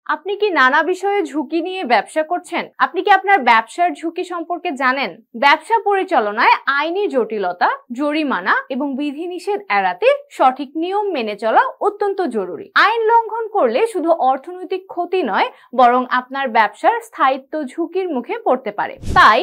আপনি কি নানা বিষয়ে ঝুঁকি নিয়ে ব্যবসা করছেন? আপনি কি আপনার ব্যবসার ঝুঁকি সম্পর্কে জানেন? ব্যবসা পরিচালনায় আইনি জটিলতা, জরিমানা এবং বিধিনিষেধ এড়াতে সঠিক নিয়ম মেনে চলা অত্যন্ত জরুরি। আইন লঙ্ঘন করলে শুধু অর্থনৈতিক ক্ষতি নয়, বরং আপনার ব্যবসার স্থায়িত্ব ঝুঁকির মুখে পড়তে পারে। তাই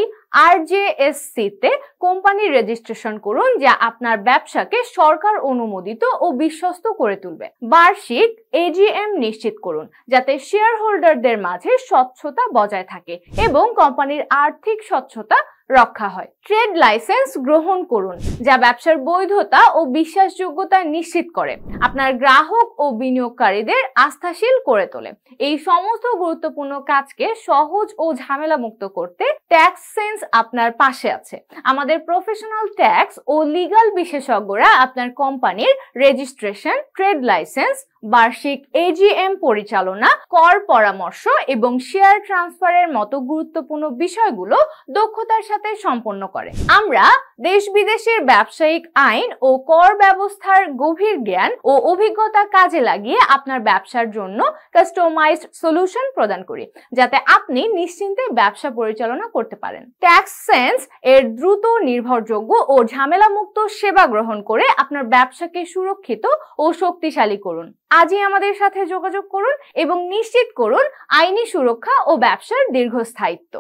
RJSC-তে কোম্পানি রেজিস্ট্রেশন করুন, যা আপনার ব্যবসাকে সরকার অনুমোদিত ও বিশ্বস্ত করে তুলবে। বার্ষিক AGM নিশ্চিত করুন, যাতে শেয়ার হোল্ডারদের মাঝে স্বচ্ছতা বজায় থাকে এবং কোম্পানির আর্থিক স্বচ্ছতা রক্ষা হয়। ট্রেড লাইসেন্স গ্রহণ করুন, যা ব্যবসার বৈধতা ও বিশ্বাসযোগ্যতা নিশ্চিত করে, আপনার গ্রাহক ও বিনিয়োগকারীদের আস্থাশীল করে তোলে। এই সমস্ত গুরুত্বপূর্ণ কাজকে সহজ ও ঝামেলামুক্ত করতে ট্যাক্স সেন্স আপনার পাশে আছে। আমাদের প্রফেশনাল ট্যাক্স ও লিগ্যাল বিশেষজ্ঞরা আপনার কোম্পানির রেজিস্ট্রেশন, ট্রেড লাইসেন্স, বার্ষিক AGM পরিচালনা, কর পরামর্শ এবং শেয়ার ট্রান্সফারের মতো গুরুত্বপূর্ণ বিষয়গুলো দক্ষতার সাথে সম্পন্ন করে। আমরা দেশ বিদেশের ব্যবসায়িক আইন ও কর ব্যবস্থার গভীর জ্ঞান ও অভিজ্ঞতা কাজে লাগিয়ে আপনার ব্যবসার জন্য কাস্টমাইজড সলিউশন প্রদান করি, যাতে আপনি নিশ্চিন্তে ব্যবসা পরিচালনা করতে পারেন। ট্যাক্স সেন্স এর দ্রুত, নির্ভরযোগ্য ও ঝামেলামুক্ত সেবা গ্রহণ করে আপনার ব্যবসাকে সুরক্ষিত ও শক্তিশালী করুন। আজই আমাদের সাথে যোগাযোগ করুন এবং নিশ্চিত করুন আইনি সুরক্ষা ও ব্যবসার দীর্ঘস্থায়িত্ব।